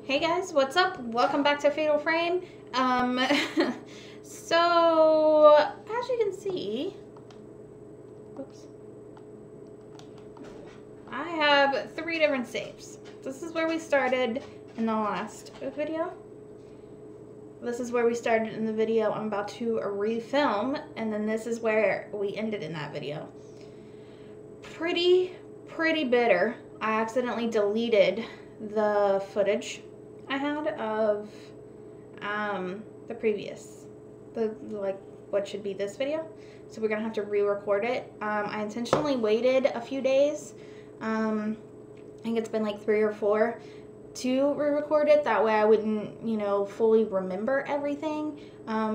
Hey guys, what's up? Welcome back to Fatal Frame. So as you can see, oops, I have 3 different saves. This is where we started in the last video. This is where we started in the video I'm about to refilm, and then this is where we ended in that video. Pretty bitter. I accidentally deleted the footage I had of the previous, like what should be this video. So we're gonna have to re-record it. I intentionally waited a few days. I think it's been like 3 or 4 to re-record it. That way I wouldn't, you know, fully remember everything.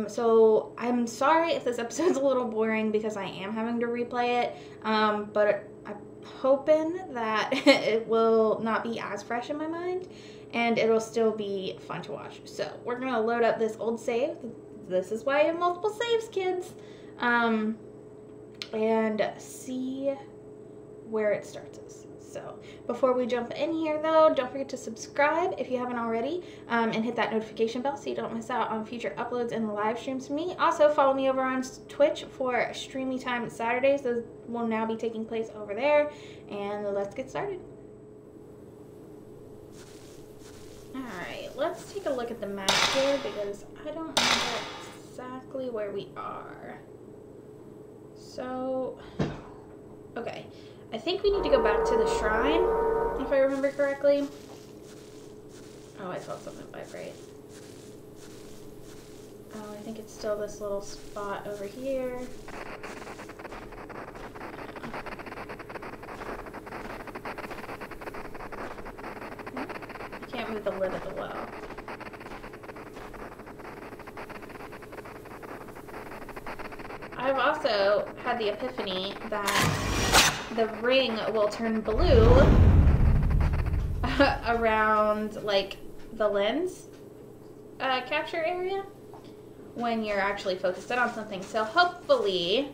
So I'm sorry if this episode's a little boring because I am having to replay it. But I'm hoping that it will not be as fresh in my mind and it'll still be fun to watch. So we're gonna load up this old save. This is why I have multiple saves, kids. And see where it starts us. So before we jump in here though, don't forget to subscribe if you haven't already, and hit that notification bell so you don't miss out on future uploads and live streams from me. Also follow me over on Twitch for streamy time Saturdays. Those will now be taking place over there. And let's get started. Alright, let's take a look at the map here because I don't know exactly where we are. So, okay. I think we need to go back to the shrine, if I remember correctly. Oh, I felt something vibrate. Oh, I think it's still this little spot over here. I can't move the lid of the well. I've also had the epiphany that the ring will turn blue around like the lens capture area when you're actually focused in on something. So hopefully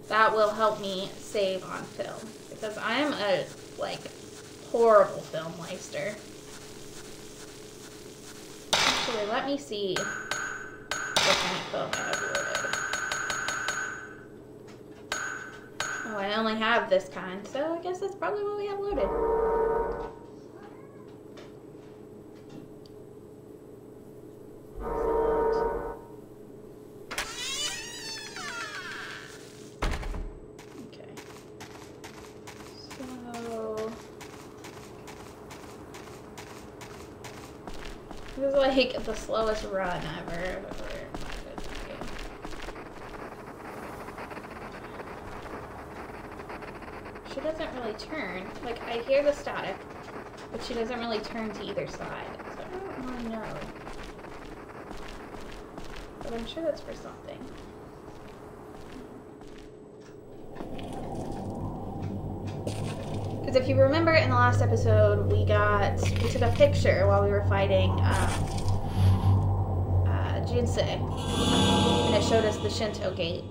that will help me save on film because I am a like horrible film waster. Actually, let me see what kind of film I have loaded. Oh, I only have this kind, so I guess that's probably what we have loaded. Okay. So this is like the slowest run ever. She doesn't really turn. Like, I hear the static, but she doesn't really turn to either side. So I don't really know. But I'm sure that's for something. Because if you remember in the last episode, we took a picture while we were fighting Jinsei. And it showed us the Shinto gate.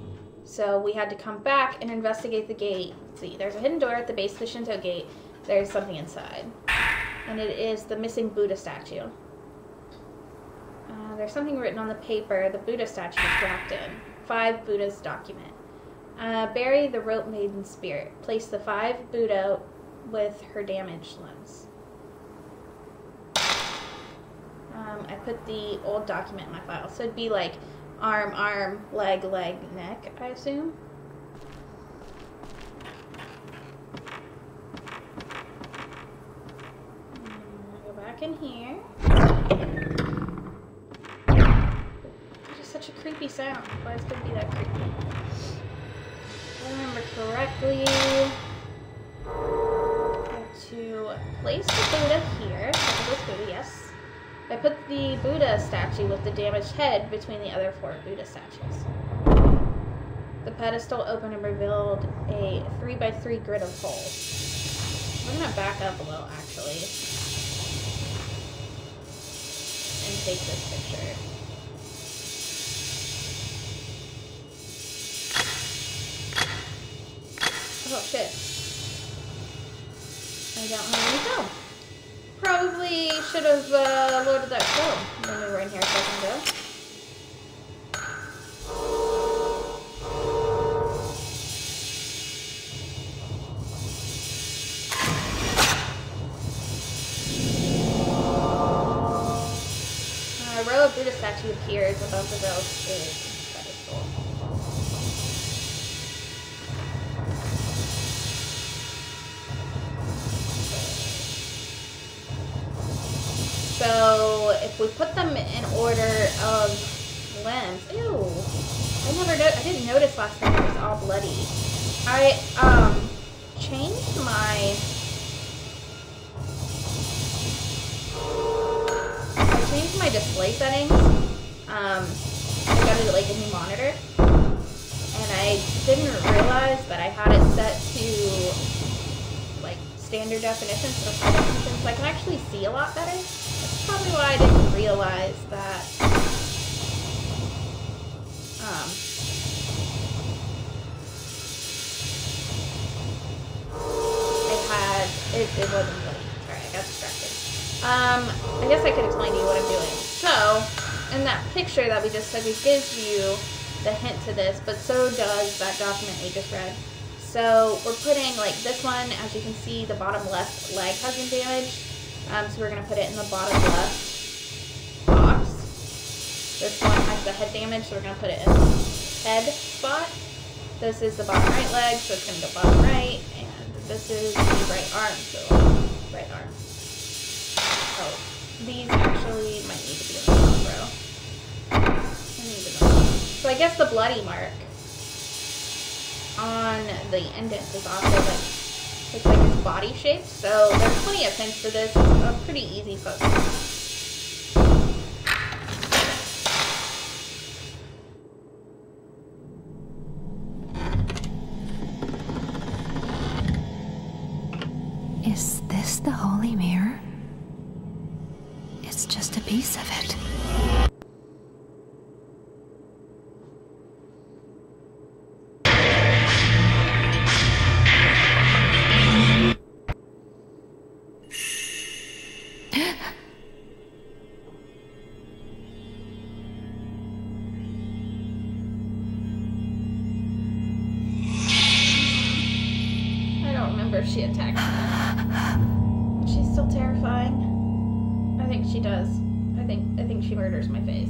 So we had to come back and investigate the gate. See, there's a hidden door at the base of the Shinto gate. There's something inside. And it is the missing Buddha statue. There's something written on the paper. The Buddha statue is wrapped in. 5 Buddhas document. Bury the rope maiden spirit. Place the 5 Buddha with her damaged limbs. I put the old document in my file. So it'd be like arm, leg, neck, I assume. Go back in here. It's just such a creepy sound. Why is it going to be that creepy? If I remember correctly, I have to place the Buddha here. This Buddha, yes. I put the Buddha statue with the damaged head between the other 4 Buddha statues. The pedestal opened and revealed a 3x3 grid of holes. I'm going to back up a little, actually, and take this picture. Oh, shit. I don't have any film. probably should have loaded that code when we were in here a second ago. A row of Buddha statue appears above the row of pedestal. So if we put them in order of limbs, ew! I didn't notice last time it was all bloody. I changed my display settings. I got it like a new monitor, and I didn't realize that I had it set to like standard definition, so high definition, so I can actually see a lot better. That's probably why I didn't realize that. It wasn't bloody. Sorry, I got distracted. I guess I could explain to you what I'm doing. So, in that picture that we just took, it gives you the hint to this, but so does that document we just read. So, we're putting, like, this one, as you can see, the bottom left leg has been damaged. So we're going to put it in the bottom left box. This one has the head damage, so we're going to put it in the head spot. This is the bottom right leg, so it's going to go bottom right. And this is the right arm, so right arm. Oh, these actually might need to be in the top row. So I guess the bloody mark on the indent is also like, looks like it's body shaped. So there's plenty of hints for this. It's a pretty easy focus. Is this the holy mirror? It's just a piece of it. I don't remember if she attacked me. She's still terrifying. I think she does. I think she murders my face.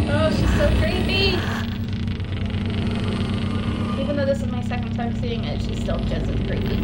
Oh, she's so creepy. Even though this is my second time seeing it, she's still just as creepy.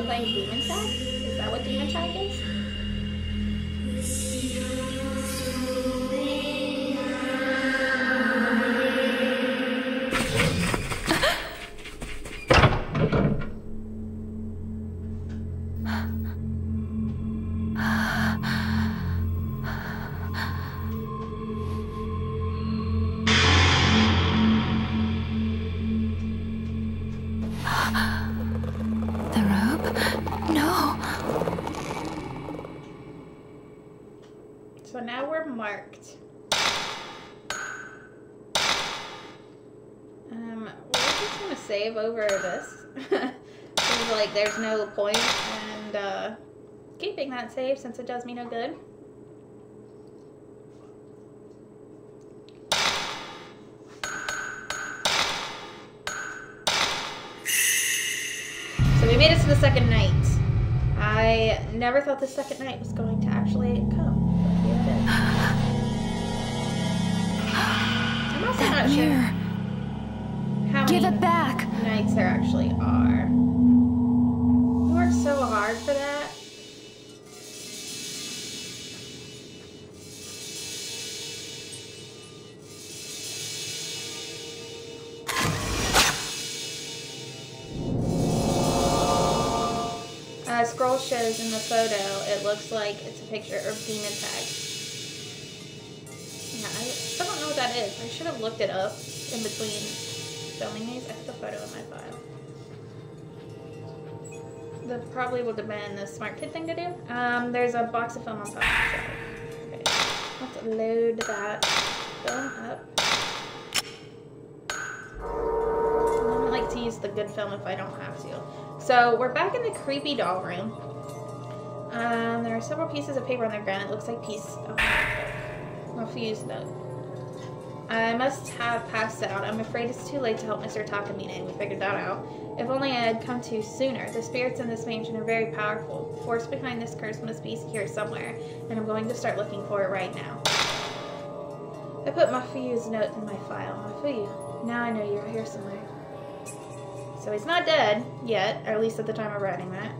Playing demon tag? Is that what demon tag is? So now we're marked. We're just gonna save over this. Seems like there's no point in keeping that save since it does me no good. made it to the second night. I never thought the second night was going to actually come. But here it is. I'm also not sure how Give many it back. nights there actually are. We worked so hard for that. Scroll shows in the photo, it looks like it's a picture of demon tag. Yeah, I still don't know what that is. I should have looked it up in between filming these. I have the photo in my file. That probably would have been the smart kid thing to do. There's a box of film on top of the shelf. Okay, let's load that film up. I don't like to use the good film if I don't have to. So we're back in the creepy doll room. There are several pieces of paper on the ground. It looks like piece of a fuse note. I must have passed out. I'm afraid it's too late to help Mr. Takamine. We figured that out. If only I had come to sooner. The spirits in this mansion are very powerful. The force behind this curse must be here somewhere, and I'm going to start looking for it right now. I put my fuse note in my file. Mafuyu. Now I know you're here somewhere. So he's not dead yet, or at least at the time of writing that.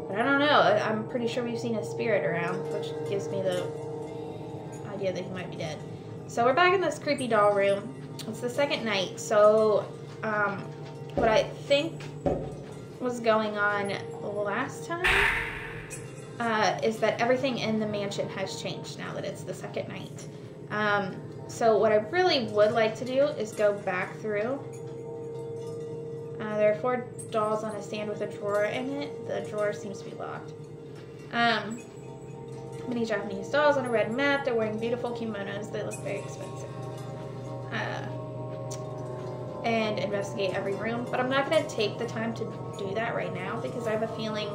But I don't know. I'm pretty sure we've seen a spirit around, which gives me the idea that he might be dead. So we're back in this creepy doll room. It's the second night. So what I think was going on last time is that everything in the mansion has changed now that it's the second night. So what I really would like to do is go back through. There are 4 dolls on a stand with a drawer in it. The drawer seems to be locked. Many Japanese dolls on a red mat. They're wearing beautiful kimonos. They look very expensive. And investigate every room. But I'm not going to take the time to do that right now because I have a feeling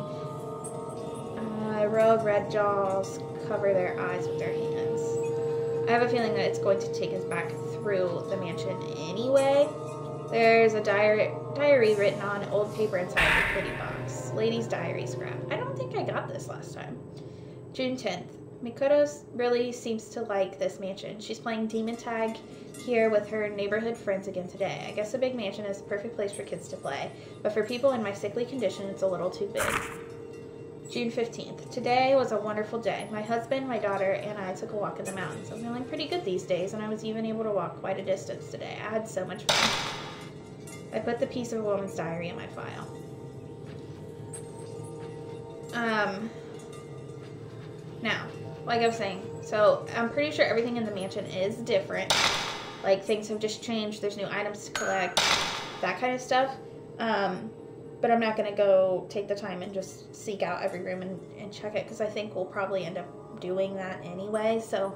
a row of red dolls cover their eyes with their hands. I have a feeling that it's going to take us back through the mansion anyway. There's a diary written on old paper inside the pretty box. Lady's diary scrap. I don't think I got this last time. June 10th. Mikoto really seems to like this mansion. She's playing demon tag here with her neighborhood friends again today. I guess a big mansion is the perfect place for kids to play, but for people in my sickly condition, it's a little too big. June 15th. Today was a wonderful day. My husband, my daughter, and I took a walk in the mountains. I'm feeling pretty good these days, and I was even able to walk quite a distance today. I had so much fun. I put the piece of a woman's diary in my file. Now, like I was saying, so I'm pretty sure everything in the mansion is different. Like, things have just changed. There's new items to collect, that kind of stuff. But I'm not going to go take the time and just seek out every room and check it, because I think we'll probably end up doing that anyway, so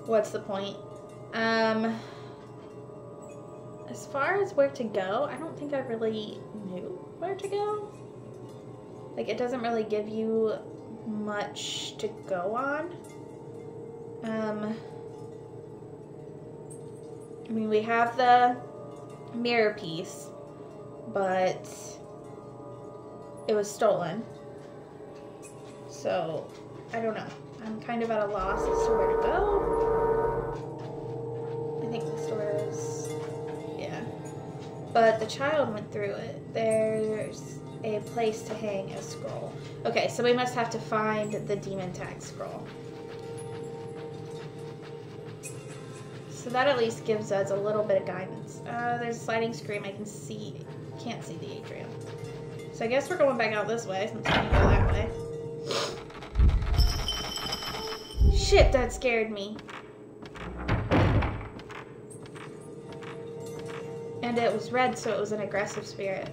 what's the point? As far as where to go, I don't think I really knew where to go. Like, it doesn't really give you much to go on. I mean, we have the mirror piece, but it was stolen. So, I don't know. I'm kind of at a loss as to where to go. I think the store is... yeah. But the child went through it. There's a place to hang a scroll. Okay, so we must have to find the demon tag scroll. So that at least gives us a little bit of guidance. There's a sliding screen. I can't see the atrium. So I guess we're going back out this way since we can go that way. Shit, that scared me. And it was red, so it was an aggressive spirit.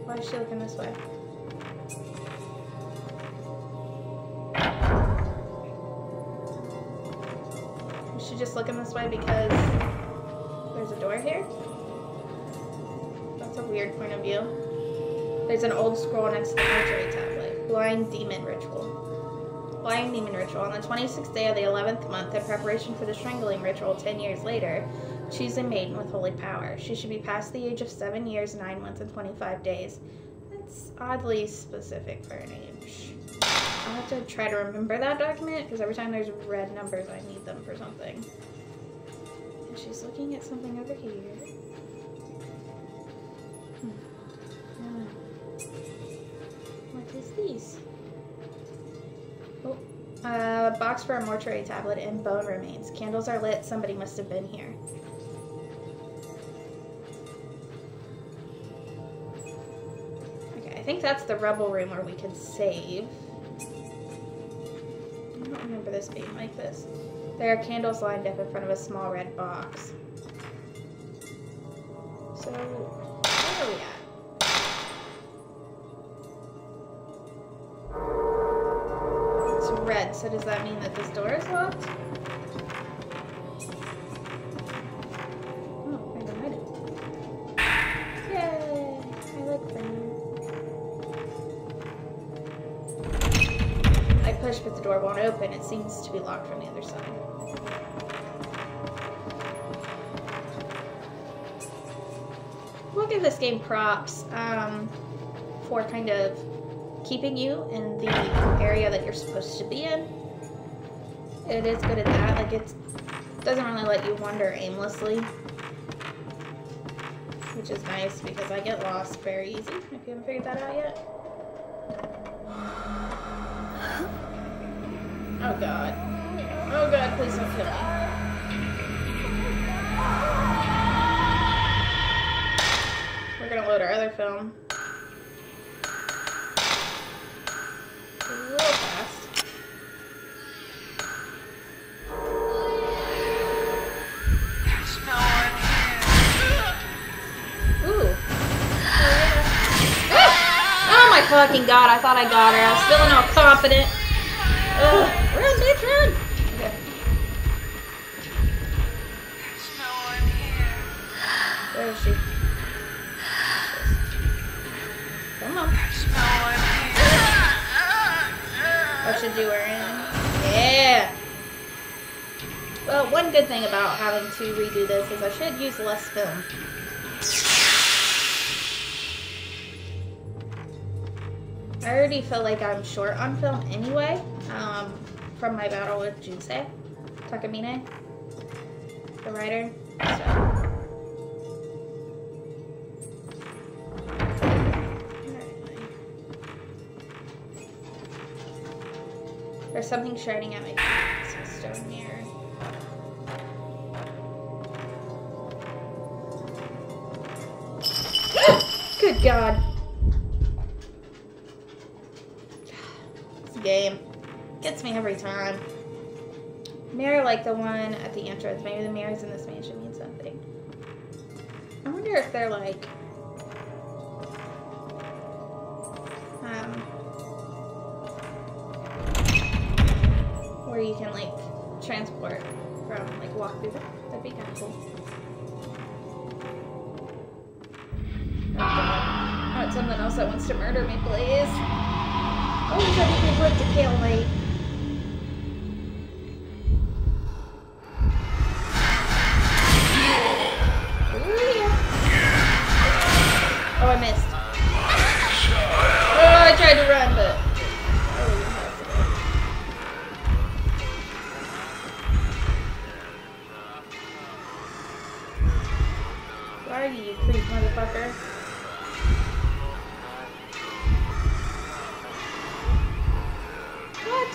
Why is she looking this way? Is she just looking this way because there's a door here? That's a weird point of view. There's an old scroll next to the mortuary tablet. Blind demon ritual. Flying Demon Ritual. On the 26th day of the 11th month, in preparation for the Strangling Ritual 10 years later, choose a maiden with holy power. She should be past the age of 7 years, 9 months, and 25 days. That's oddly specific for an age. I'll have to try to remember that document, because every time there's red numbers, I need them for something. And she's looking at something over here. What is these? Oh, box for a mortuary tablet and bone remains. Candles are lit. Somebody must have been here. Okay, I think that's the rebel room where we can save. I don't remember this being like this. There are candles lined up in front of a small red box. So, where are we at? It's red, so does that mean that this door is locked? Oh, I can hide it. Yay! I like that. I push, but the door won't open. It seems to be locked from the other side. We'll give this game props for kind of keeping you in the area that you're supposed to be in. It is good at that. Like, it doesn't really let you wander aimlessly, which is nice because I get lost very easy, if you haven't figured that out yet. Oh god. Oh god, please don't kill me. We're gonna load our other film. Real fast. There's no one here. Ooh. Oh yeah. Ah! Oh my fucking god, I thought I got her. I was feeling all confident. Ugh. Run, bitch, run! Okay. There's no one here. Where is she? Come on. There's no one here. That should do her in. Yeah! Well, one good thing about having to redo this is I should use less film. I already feel like I'm short on film anyway, from my battle with Junsei Takamine, the writer. So. There's something shining at my feet. It's a stone mirror. Good God. This game gets me every time. Mirror like the one at the entrance. Maybe the mirrors in this mansion mean something. I wonder if they're like where you can like transport from, like walk through them. That'd be kind of cool. Oh god. Oh, it's something else that wants to murder me, please. Oh, he's ready to put to kill me. Oh, I missed. Oh, I tried to run, but why are you creep, motherfucker? What?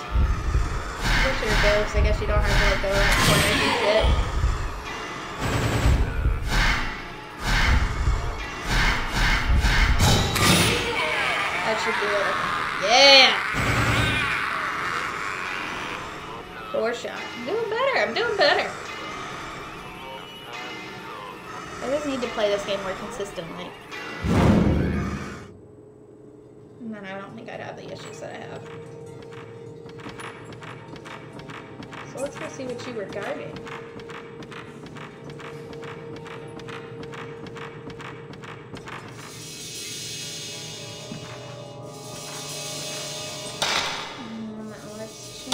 Where's your ghost? I guess you don't have to let go of that corner and shit. That should do it. Yeah! 4 shot. I'm doing better. I'm doing better. I just need to play this game more consistently. And then I don't think I'd have the issues that I have. So let's go see what you were guarding. Let's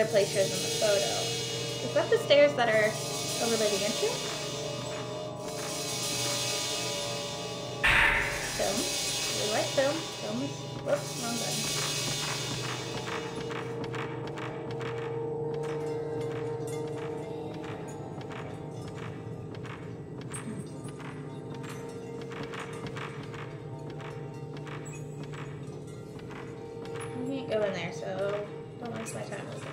fireplace shows in the photo. Is that the stairs that are over by the entrance? Film. We like film. Film is... Whoops, wrong button. Go in there, so don't waste my time with it.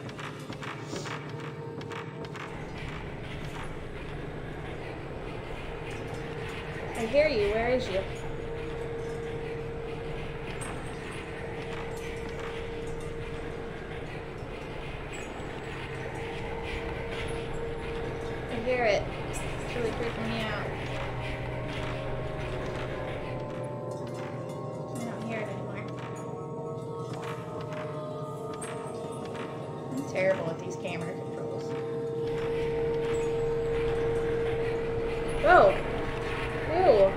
I hear you. Where is you? I hear it. It's really freaking me out. I don't hear it anymore. I'm terrible at these camera controls. Oh! Ew.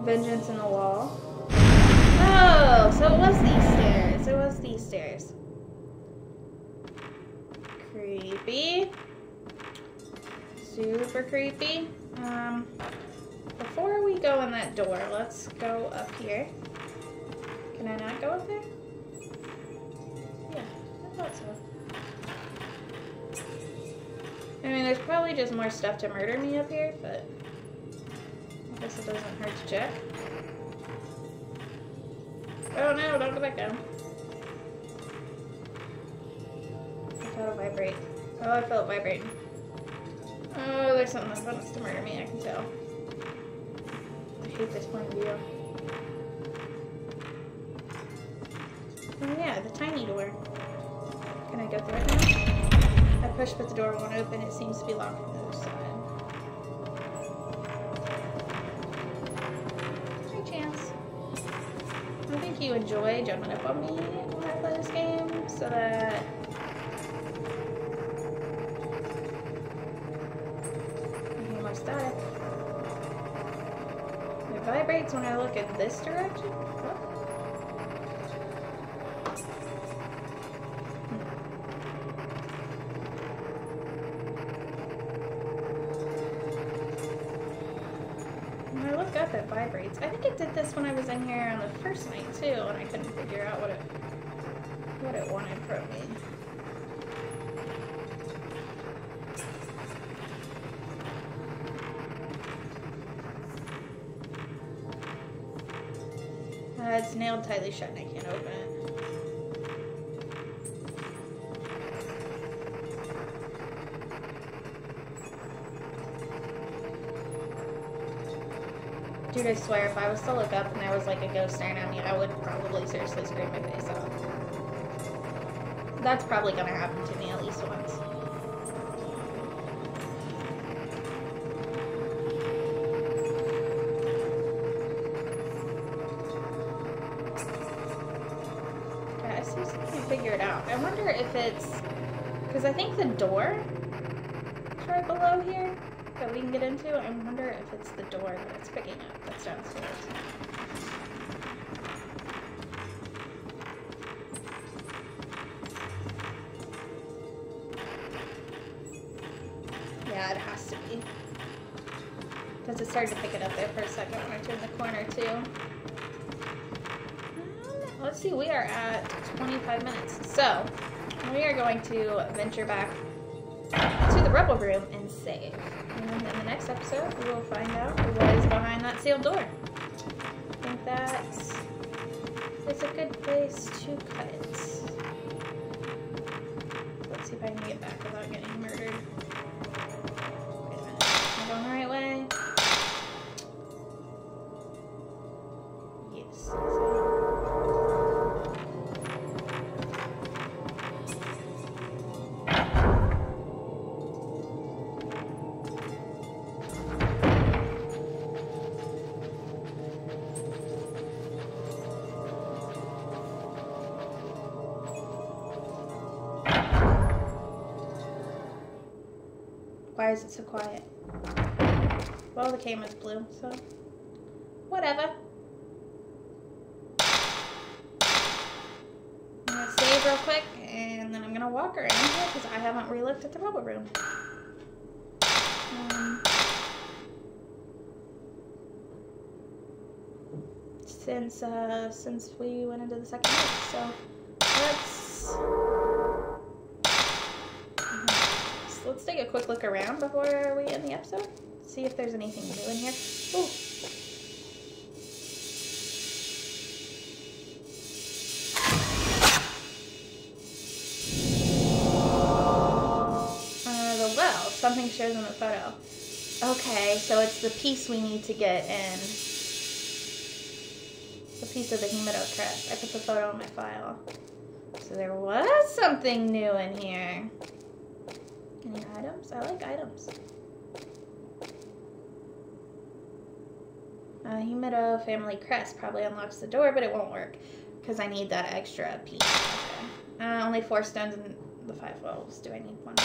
Vengeance in the wall. Oh, so it was these stairs. It was these stairs. Creepy. Super creepy. Before we go in that door, let's go up here. Can I not go up there? Yeah, I thought so. I mean, there's probably just more stuff to murder me up here, but I guess it doesn't hurt to check. Oh no, don't go back down. I felt it vibrate. Oh, I felt it vibrating. Oh, there's something that wants to murder me, I can tell. I hate this point of view. Oh yeah, the tiny door. Can I go through it now? I pushed but the door won't open. It seems to be locked from the other side. Hi, Chance. I think you enjoy jumping up on me when I play this game, so that I hear more static. It vibrates when I look in this direction. What? Up, it vibrates. I think it did this when I was in here on the first night too, and I couldn't figure out what it wanted from me. It's nailed tightly shut and I can't open it. Dude, I swear, if I was to look up and there was like a ghost staring at me, I would probably seriously scream my face off. That's probably gonna happen to me at least once. Yeah, I seriously can't figure it out. I wonder if it's... because I think the door is right below here that we can get into. I wonder if it's the door that it's picking up that's downstairs. Yeah, it has to be. Because it started to pick it up there for a second when I turned the corner too. Let's see, we are at 25 minutes. So, we are going to venture back to the Rebel Room and save. And in the next episode, we will find out what is behind that sealed door. I think that is a good place to cut it. Let's see if I can get back without getting murdered. Wait a minute. Am I going the right way? Yes. Why is it so quiet? Well, the camera's blue, so whatever. I'm gonna save real quick gonna walk around here because I haven't re-looked at the robot room. Since we went into the second night, so let's take a quick look around before we end the episode. See if there's anything new in here. Ooh. The well. Something shows in the photo. Okay, so it's the piece we need to get in. The piece of the Humido crest. I put the photo in my file. So there was something new in here. Any items? I like items. Humido family crest probably unlocks the door, but it won't work because I need that extra piece. Okay. Only 4 stones in the 5 wells. Do I need 1 more?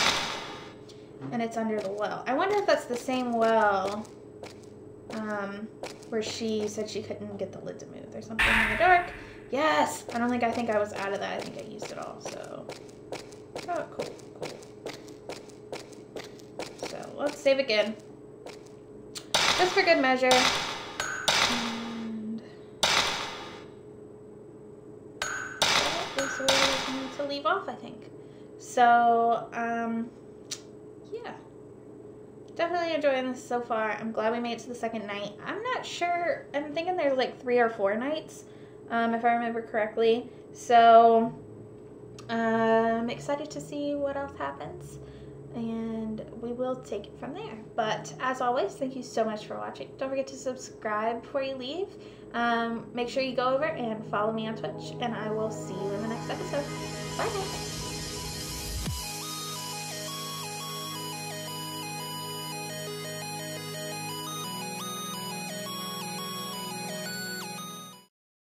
And it's under the well. I wonder if that's the same well where she said she couldn't get the lid to move. There's something in the dark. Yes! I think I was out of that. I think I used it all, so. Oh, cool. So, let's save again. Just for good measure. And that is where we need to leave off, I think. So, yeah. Definitely enjoying this so far. I'm glad we made it to the second night. I'm not sure. I'm thinking there's like 3 or 4 nights, if I remember correctly. So, I'm excited to see what else happens. And we will take it from there. But as always, thank you so much for watching. Don't forget to subscribe before you leave. Make sure you go over and follow me on Twitch. And I will see you in the next episode. Bye, guys.